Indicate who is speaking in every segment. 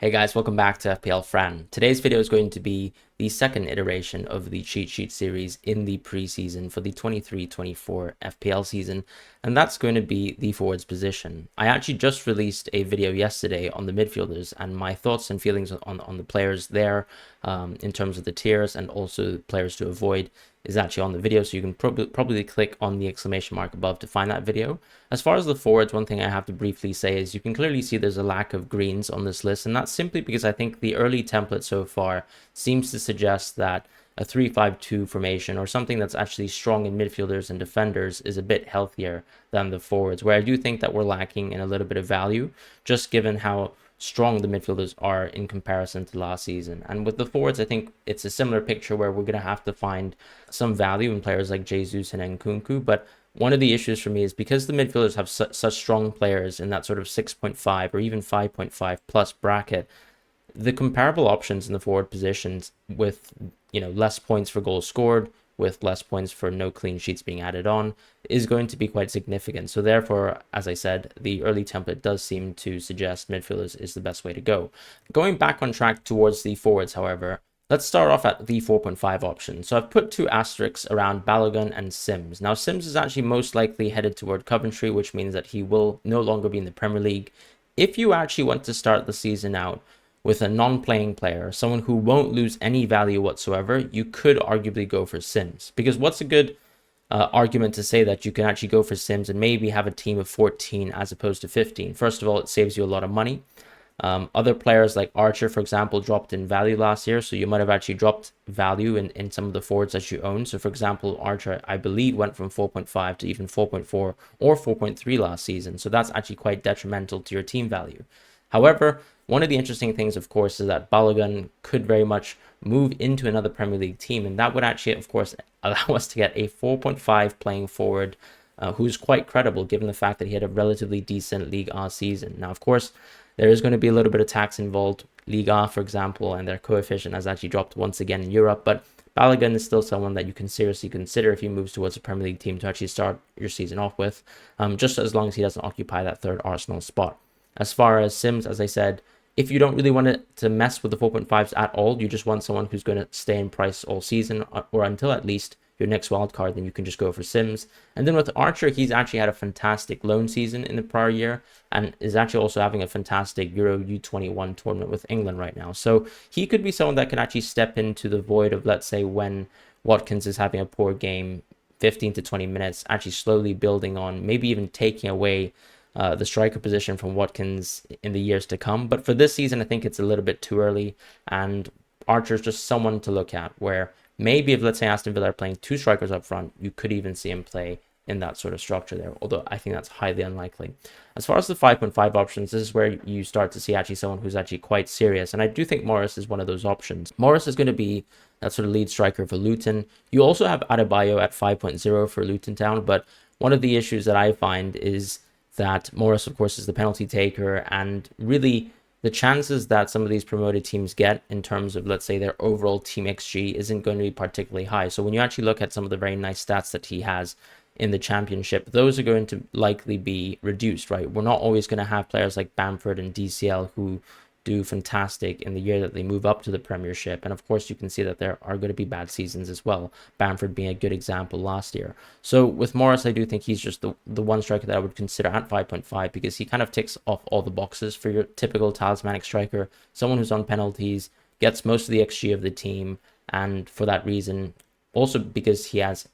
Speaker 1: Hey guys, welcome back to FPL Fran. Today's video is going to be the second iteration of the cheat sheet series in the preseason for the 23-24 FPL season, and that's going to be the forwards position. I actually just released a video yesterday on the midfielders and my thoughts and feelings on the players there in terms of the tiers and also players to avoid is actually on the video, so you can probably click on the exclamation mark above to find that video. As far as the forwards, one thing I have to briefly say is you can clearly see there's a lack of greens on this list, and that's simply because I think the early template so far seems to suggest that a 3-5-2 formation or something that's actually strong in midfielders and defenders is a bit healthier than the forwards, where I do think that we're lacking in a little bit of value, just given how strong the midfielders are in comparison to last season. And with the forwards, I think it's a similar picture where we're going to have to find some value in players like Jesus and Nkunku. But one of the issues for me is because the midfielders have such strong players in that sort of 6.5 or even 5.5 plus bracket, the comparable options in the forward positions with, less points for goals scored, with less points for no clean sheets being added on, is going to be quite significant. So therefore, as I said, the early template does seem to suggest midfielders is the best way to go. Going back on track towards the forwards, however, let's start off at the 4.5 option. So I've put two asterisks around Balogun and Sims. Now, Sims is actually most likely headed toward Coventry, which means that he will no longer be in the Premier League. If you actually want to start the season out with a non-playing player, someone who won't lose any value whatsoever, you could arguably go for Sims. Because what's a good argument to say that you can actually go for Sims and maybe have a team of 14 as opposed to 15? First of all, it saves you a lot of money. Other players like Archer, for example, dropped in value last year, so you might have actually dropped value in some of the forwards that you own. So, for example, Archer, I believe, went from 4.5 to even 4.4 or 4.3 last season, so that's actually quite detrimental to your team value. However, one of the interesting things, of course, is that Balogun could very much move into another Premier League team, and that would actually, of course, allow us to get a 4.5 playing forward who's quite credible given the fact that he had a relatively decent Ligue A season. Now, of course, there is going to be a little bit of tax involved. Ligue A, for example, and their coefficient has actually dropped once again in Europe, but Balogun is still someone that you can seriously consider if he moves towards a Premier League team to actually start your season off with, just as long as he doesn't occupy that third Arsenal spot. As far as Sims, as I said, if you don't really want to mess with the 4.5s at all, you just want someone who's going to stay in price all season or until at least your next wild card, then you can just go for Sims. And then with Archer, he's actually had a fantastic loan season in the prior year and is actually also having a fantastic Euro U21 tournament with England right now. So he could be someone that can actually step into the void of, let's say, when Watkins is having a poor game, 15 to 20 minutes, actually slowly building on, maybe even taking away the striker position from Watkins in the years to come. But for this season, I think it's a little bit too early, and Archer's just someone to look at where maybe if, let's say, Aston Villa are playing two strikers up front, you could even see him play in that sort of structure there, although I think that's highly unlikely. As far as the 5.5 options, this is where you start to see actually someone who's actually quite serious, and I do think Morris is one of those options. Morris is going to be that sort of lead striker for Luton. You also have Adebayo at 5.0 for Luton Town, but one of the issues that I find is that Morris, of course, is the penalty taker, and really the chances that some of these promoted teams get in terms of, let's say, their overall team XG isn't going to be particularly high. So when you actually look at some of the very nice stats that he has in the championship, those are going to likely be reduced, right? We're not always going to have players like Bamford and DCL who do fantastic in the year that they move up to the Premiership. And of course, you can see that there are going to be bad seasons as well, Bamford being a good example last year. So with Morris, I do think he's just the one striker that I would consider at 5.5 because he kind of ticks off all the boxes for your typical talismanic striker, someone who's on penalties, gets most of the XG of the team, and for that reason, also because he has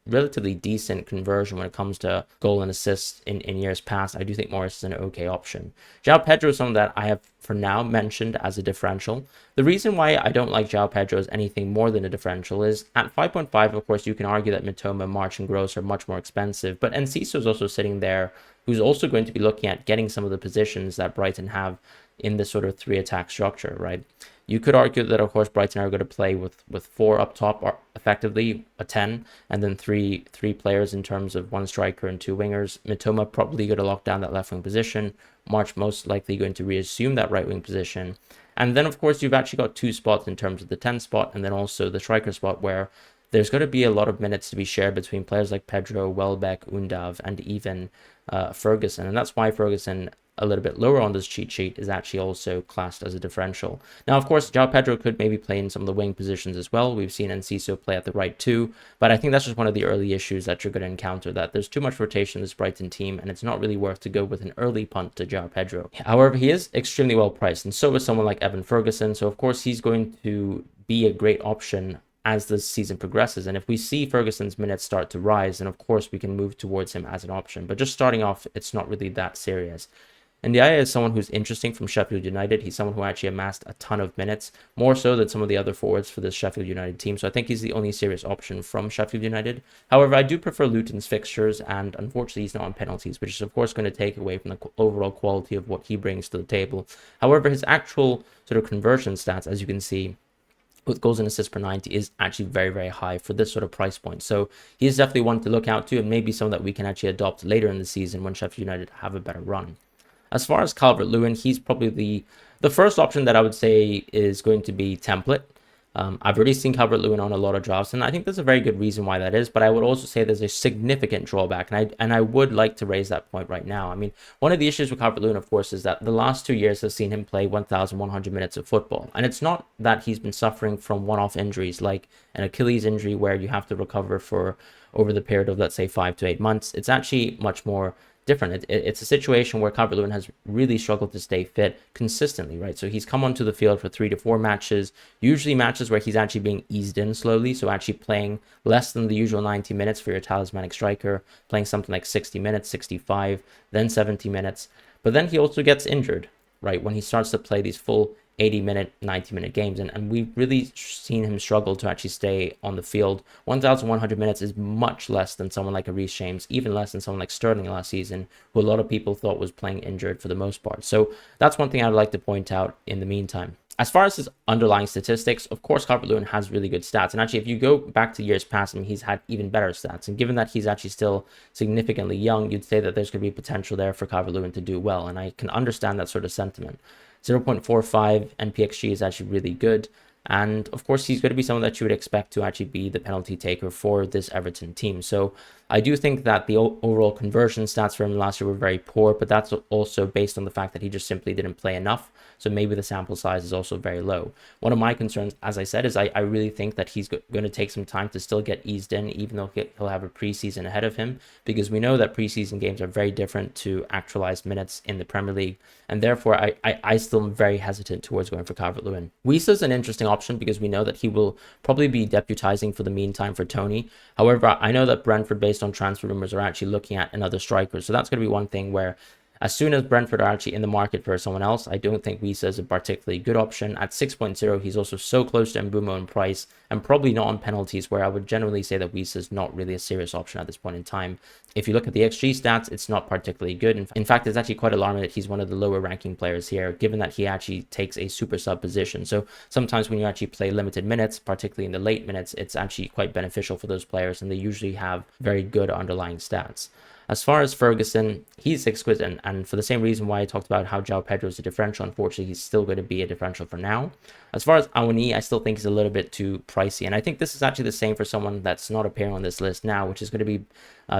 Speaker 1: relatively decent conversion when it comes to goal and assists in years past, I do think Morris is an okay option. João Pedro is someone that I have for now mentioned as a differential. The reason why I don't like João Pedro as anything more than a differential is at 5.5, of course, you can argue that Mitoma, March, and Gross are much more expensive, but Enciso is also sitting there, who's also going to be looking at getting some of the positions that Brighton have in this sort of three attack structure, right? You could argue that, of course, Brighton are going to play with four up top, or effectively a 10, and then three players in terms of one striker and two wingers. Mitoma probably going to lock down that left wing position. March most likely going to reassume that right wing position. And then, of course, you've actually got two spots in terms of the 10 spot and then also the striker spot where there's going to be a lot of minutes to be shared between players like Pedro, Welbeck, Undav, and even Ferguson. And that's why Ferguson a little bit lower on this cheat sheet is actually also classed as a differential. Now, of course, João Pedro could maybe play in some of the wing positions as well. We've seen Enciso play at the right too, but I think that's just one of the early issues that you're going to encounter, that there's too much rotation in this Brighton team, and it's not really worth to go with an early punt to João Pedro. However, he is extremely well priced, and so is someone like Evan Ferguson, so of course he's going to be a great option as the season progresses. And if we see Ferguson's minutes start to rise, then of course we can move towards him as an option. But just starting off, it's not really that serious. And Ndiaye is someone who's interesting from Sheffield United. He's someone who actually amassed a ton of minutes, more so than some of the other forwards for this Sheffield United team. So I think he's the only serious option from Sheffield United. However, I do prefer Luton's fixtures, and unfortunately he's not on penalties, which is of course going to take away from the overall quality of what he brings to the table. However, his actual sort of conversion stats, as you can see, with goals and assists per 90 is actually very, very high for this sort of price point. So he is definitely one to look out to, and maybe someone that we can actually adopt later in the season when Sheffield United have a better run. As far as Calvert-Lewin, he's probably the first option that I would say is going to be template. I've already seen Calvert-Lewin on a lot of drafts, and I think there's a very good reason why that is, but I would also say there's a significant drawback, and I would like to raise that point right now. I mean, one of the issues with Calvert-Lewin, of course, is that the last 2 years have seen him play 1,100 minutes of football, and it's not that he's been suffering from one-off injuries like an Achilles injury where you have to recover for over the period of, let's say, 5 to 8 months. It's actually much more different. It's a situation where Calvert-Lewin has really struggled to stay fit consistently, right? So he's come onto the field for 3 to 4 matches, usually matches where he's actually being eased in slowly, so actually playing less than the usual 90 minutes for your talismanic striker, playing something like 60 minutes, 65, then 70 minutes. But then he also gets injured, right, when he starts to play these full 80-minute, 90-minute games, and we've really seen him struggle to actually stay on the field. 1,100 minutes is much less than someone like a Reece James, even less than someone like Sterling last season, who a lot of people thought was playing injured for the most part. So that's one thing I'd like to point out in the meantime. As far as his underlying statistics, of course, Calvert-Lewin has really good stats. And actually, if you go back to years past, I mean, he's had even better stats. And given that he's actually still significantly young, you'd say that there's going to be potential there for Calvert-Lewin to do well. And I can understand that sort of sentiment. 0.45 NPXG is actually really good. And of course, he's going to be someone that you would expect to actually be the penalty taker for this Everton team. So I do think that the overall conversion stats for him last year were very poor, but that's also based on the fact that he just simply didn't play enough. So maybe the sample size is also very low. One of my concerns, as I said, is I really think that he's going to take some time to still get eased in, even though he'll have a preseason ahead of him, because we know that preseason games are very different to actualized minutes in the Premier League. And therefore, I still am very hesitant towards going for Calvert-Lewin. Wisa's an interesting option because we know that he will probably be deputizing for the meantime for Tony. However, I know that Brentford, based on transfer rumors, are actually looking at another striker. So that's going to be one thing where as soon as Brentford are actually in the market for someone else, I don't think Wisa is a particularly good option. At 6.0, he's also so close to Mbeumo in price and probably not on penalties, where I would generally say that Wisa is not really a serious option at this point in time. If you look at the XG stats, it's not particularly good. In fact, it's actually quite alarming that he's one of the lower ranking players here, given that he actually takes a super sub position. So sometimes when you actually play limited minutes, particularly in the late minutes, it's actually quite beneficial for those players, and they usually have very good underlying stats. As far as Ferguson, he's exquisite, and for the same reason why I talked about how João Pedro is a differential, unfortunately, he's still going to be a differential for now. As far as Awani, I still think he's a little bit too pricey, and I think this is actually the same for someone that's not appearing on this list now, which is going to be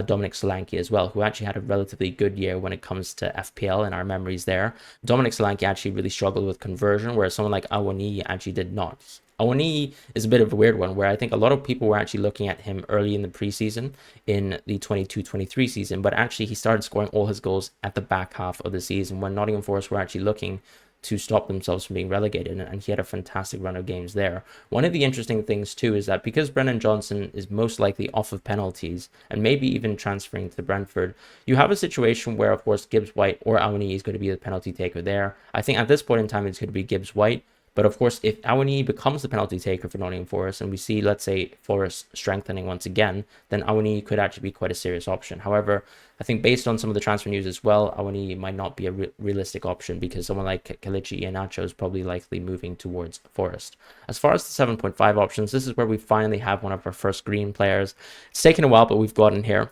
Speaker 1: Dominic Solanke as well, who actually had a relatively good year when it comes to FPL in our memories there. Dominic Solanke actually really struggled with conversion, whereas someone like Awani actually did not. Awani is a bit of a weird one, where I think a lot of people were actually looking at him early in the preseason in the 22-23 season, but actually he started scoring all his goals at the back half of the season when Nottingham Forest were actually looking to stop themselves from being relegated, and he had a fantastic run of games there. One of the interesting things too is that because Brennan Johnson is most likely off of penalties and maybe even transferring to Brentford, you have a situation where, of course, Gibbs White or Awani is going to be the penalty taker there. I think at this point in time it's going to be Gibbs White. But of course, if Awani becomes the penalty taker for Nottingham Forest, and we see, let's say, Forest strengthening once again, then Awani could actually be quite a serious option. However, I think based on some of the transfer news as well, Awani might not be a realistic option because someone like Kelechi Iheanacho is probably likely moving towards Forest. As far as the 7.5 options, this is where we finally have one of our first green players. It's taken a while, but we've gotten here.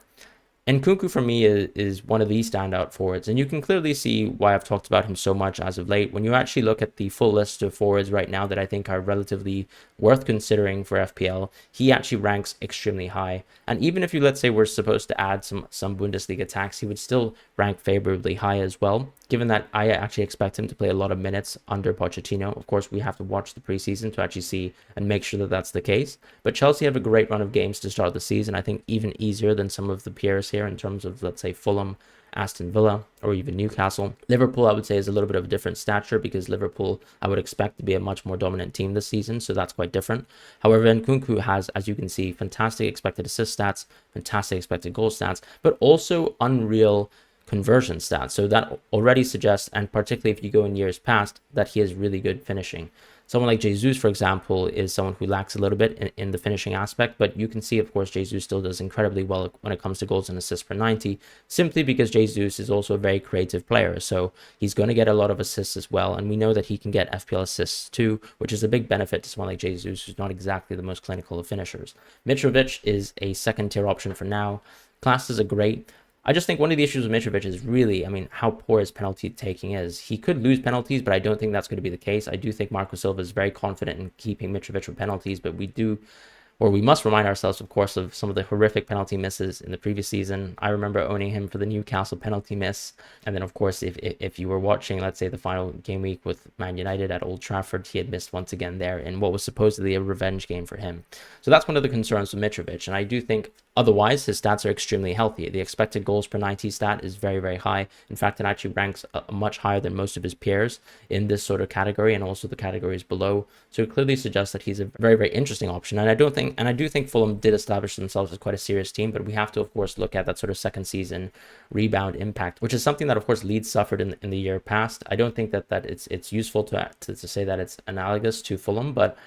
Speaker 1: And Nkunku for me is one of these standout forwards, and you can clearly see why I've talked about him so much as of late. When you actually look at the full list of forwards right now that I think are relatively worth considering for FPL, he actually ranks extremely high. And even if you, let's say, were supposed to add some Bundesliga tax, he would still rank favorably high as well, given that I actually expect him to play a lot of minutes under Pochettino. Of course, we have to watch the preseason to actually see and make sure that that's the case. But Chelsea have a great run of games to start the season. I think even easier than some of the peers here in terms of, let's say, Fulham, Aston Villa, or even Newcastle. Liverpool, I would say, is a little bit of a different stature because Liverpool, I would expect to be a much more dominant team this season, so that's quite different. However, Nkunku has, as you can see, fantastic expected assist stats, fantastic expected goal stats, but also unreal conversion stats. So that already suggests, and particularly if you go in years past, that he has really good finishing. Someone like Jesus, for example, is someone who lacks a little bit in the finishing aspect, but you can see, of course, Jesus still does incredibly well when it comes to goals and assists per 90, simply because Jesus is also a very creative player. So he's going to get a lot of assists as well, and we know that he can get FPL assists too, which is a big benefit to someone like Jesus, who's not exactly the most clinical of finishers. Mitrovic is a second-tier option for now. Classes are great. I just think one of the issues with Mitrovic is really, I mean, how poor his penalty taking is. He could lose penalties, but I don't think that's going to be the case. I do think Marco Silva is very confident in keeping Mitrovic from penalties, but we must remind ourselves, of course, of some of the horrific penalty misses in the previous season. I remember owning him for the Newcastle penalty miss. And then, of course, if you were watching, let's say, the final game week with Man United at Old Trafford, he had missed once again there in what was supposedly a revenge game for him. So that's one of the concerns with Mitrovic. And I do think otherwise, his stats are extremely healthy. The expected goals per 90 stat is very, very high. In fact, it actually ranks much higher than most of his peers in this sort of category and also the categories below. So it clearly suggests that he's a very, very interesting option. And I do think Fulham did establish themselves as quite a serious team, but we have to, of course, look at that sort of second season rebound impact, which is something that, of course, Leeds suffered in the year past. I don't think that it's useful to say that it's analogous to Fulham, but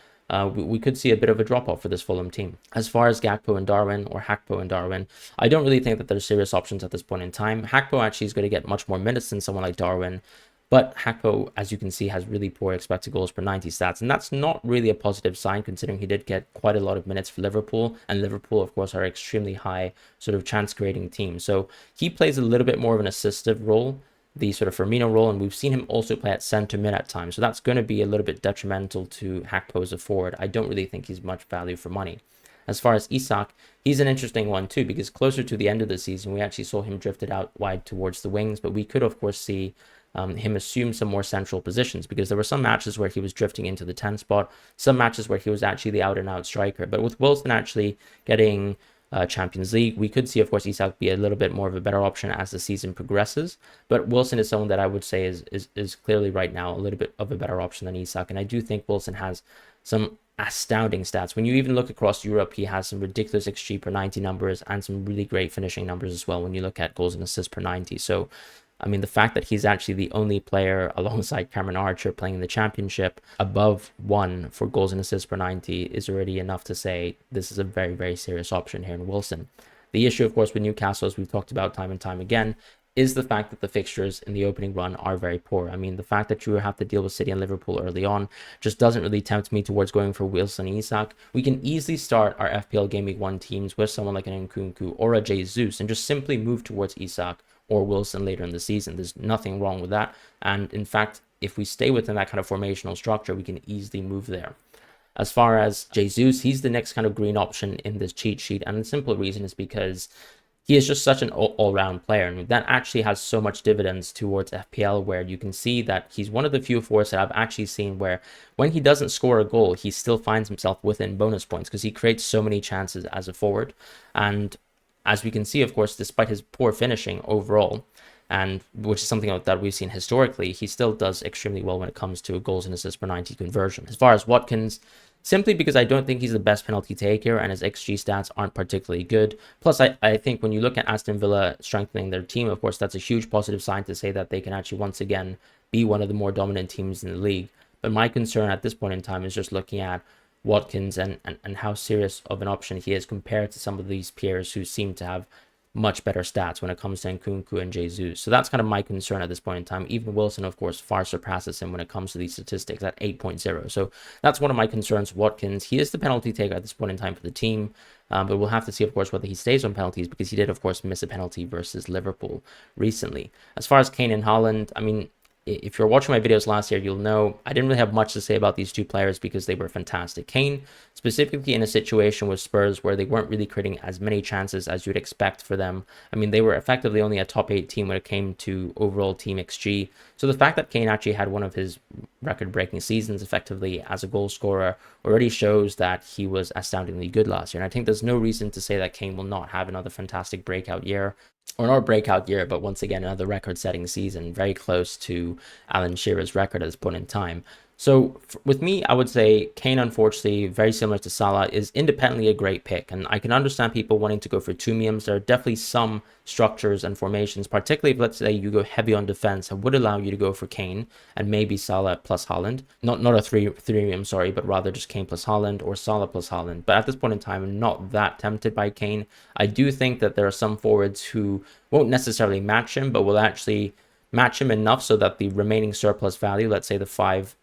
Speaker 1: we could see a bit of a drop-off for this Fulham team. As far as Gakpo and Darwin, or Hakpo and Darwin, I don't really think that there's serious options at this point in time. Hakpo actually is going to get much more minutes than someone like Darwin, but Hakpo, as you can see, has really poor expected goals per 90 stats, and that's not really a positive sign considering he did get quite a lot of minutes for Liverpool, and Liverpool, of course, are an extremely high sort of chance-creating team. So he plays a little bit more of an assistive role, the sort of Firmino role, and we've seen him also play at centre mid at times. So that's going to be a little bit detrimental to Hakpo as a forward. I don't really think he's much value for money. As far as Isak, he's an interesting one too, because closer to the end of the season, we actually saw him drifted out wide towards the wings, but we could, of course, see him assume some more central positions, because there were some matches where he was drifting into the 10 spot, some matches where he was actually the out and out striker. But with Wilson actually getting Champions League, we could see, of course, Isak be a little bit more of a better option as the season progresses. But Wilson is someone that I would say is clearly right now a little bit of a better option than Isak. And I do think Wilson has some astounding stats. When you even look across Europe, he has some ridiculous XG per 90 numbers and some really great finishing numbers as well when you look at goals and assists per 90. So I mean, the fact that he's actually the only player alongside Cameron Archer playing in the championship above 1 for goals and assists per 90 is already enough to say this is a very, very serious option here in Wilson. The issue, of course, with Newcastle, as we've talked about time and time again, is the fact that the fixtures in the opening run are very poor. I mean, the fact that you have to deal with City and Liverpool early on just doesn't really tempt me towards going for Wilson and Isak. We can easily start our FPL Game Week 1 teams with someone like an Nkunku or a Jesus and just simply move towards Isak or Wilson later in the season. There's nothing wrong with that. And in fact, if we stay within that kind of formational structure, we can easily move there. As far as Jesus, he's the next kind of green option in this cheat sheet. And the simple reason is because he is just such an all-round player. And that actually has so much dividends towards FPL, where you can see that he's one of the few forwards that I've actually seen where when he doesn't score a goal, he still finds himself within bonus points because he creates so many chances as a forward. And as we can see, of course, despite his poor finishing overall, and which is something that we've seen historically, he still does extremely well when it comes to goals and assists per 90 conversion. As far as Watkins, simply because I don't think he's the best penalty taker and his XG stats aren't particularly good. Plus, I think when you look at Aston Villa strengthening their team, of course, that's a huge positive sign to say that they can actually once again be one of the more dominant teams in the league. But my concern at this point in time is just looking at Watkins and how serious of an option he is compared to some of these peers who seem to have much better stats when it comes to Nkunku and Jesus. So that's kind of my concern at this point in time. Even Wilson, of course, far surpasses him when it comes to these statistics at 8.0. So that's one of my concerns. Watkins, he is the penalty taker at this point in time for the team. But we'll have to see, of course, whether he stays on penalties, because he did, of course, miss a penalty versus Liverpool recently. As far as Kane and Haaland, I mean, if you're watching my videos last year, you'll know I didn't really have much to say about these two players because they were fantastic. Kane, specifically in a situation with Spurs where they weren't really creating as many chances as you'd expect for them. I mean, they were effectively only a top 8 team when it came to overall team XG. So the fact that Kane actually had one of his record-breaking seasons effectively as a goal scorer already shows that he was astoundingly good last year. And I think there's no reason to say that Kane will not have another fantastic breakout year. Or not a breakout year, but once again, another record-setting season, very close to Alan Shearer's record at this point in time. So with me, I would say Kane, unfortunately, very similar to Salah, is independently a great pick. And I can understand people wanting to go for two mediums. There are definitely some structures and formations, particularly if, let's say, you go heavy on defense, that would allow you to go for Kane and maybe Salah plus Haaland. Not a three medium, sorry, but rather just Kane plus Haaland or Salah plus Haaland. But at this point in time, I'm not that tempted by Kane. I do think that there are some forwards who won't necessarily match him, but will actually match him enough so that the remaining surplus value, let's say the 5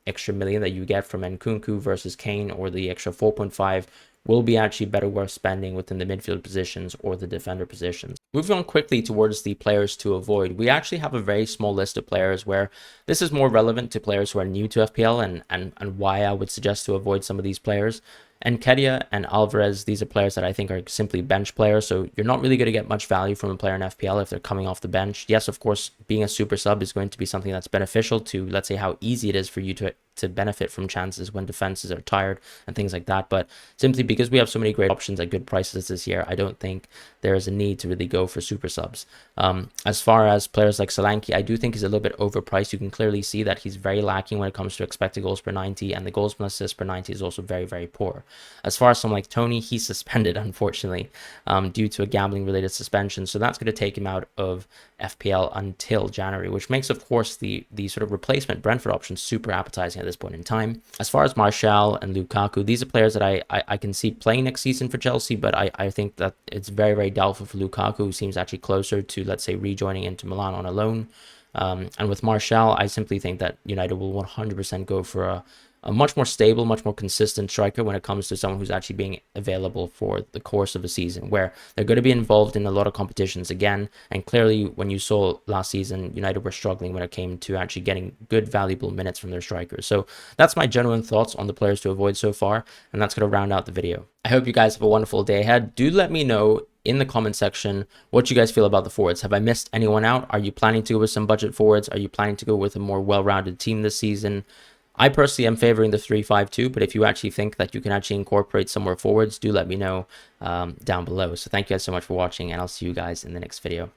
Speaker 1: extra million that you get from Nkunku versus Kane, or the extra 4.5, will be actually better worth spending within the midfield positions or the defender positions. Moving on quickly towards the players to avoid, we actually have a very small list of players where this is more relevant to players who are new to FPL and why I would suggest to avoid some of these players. Nketiah and Alvarez, these are players that I think are simply bench players, so you're not really going to get much value from a player in FPL if they're coming off the bench. Yes, of course, being a super sub is going to be something that's beneficial to, let's say, how easy it is for you to benefit from chances when defenses are tired and things like that. But simply because we have so many great options at good prices this year, I don't think there is a need to really go for super subs. As far as players like Solanke, I do think he's a little bit overpriced. You can clearly see that he's very lacking when it comes to expected goals per 90, and the goals plus assists per 90 is also very, very poor. As far as someone like Tony, he's suspended, unfortunately, due to a gambling-related suspension. So that's going to take him out of FPL until January, which makes, of course, the sort of replacement Brentford option super appetizing at this point in time. As far as Martial and Lukaku, these are players that I can see playing next season for Chelsea, but I think that it's very, very doubtful for Lukaku, who seems actually closer to, let's say, rejoining Inter Milan on a loan. And with Martial, I simply think that United will 100% go for a much more stable, much more consistent striker when it comes to someone who's actually being available for the course of the season, where they're going to be involved in a lot of competitions again. And clearly, when you saw last season, United were struggling when it came to actually getting good, valuable minutes from their strikers. So that's my genuine thoughts on the players to avoid so far, and that's going to round out the video. I hope you guys have a wonderful day ahead. Do let me know in the comment section what you guys feel about the forwards. Have I missed anyone out? Are you planning to go with some budget forwards? Are you planning to go with a more well-rounded team this season? I personally am favoring the 3-5-2, but if you actually think that you can actually incorporate some more forwards, do let me know down below. So thank you guys so much for watching, and I'll see you guys in the next video.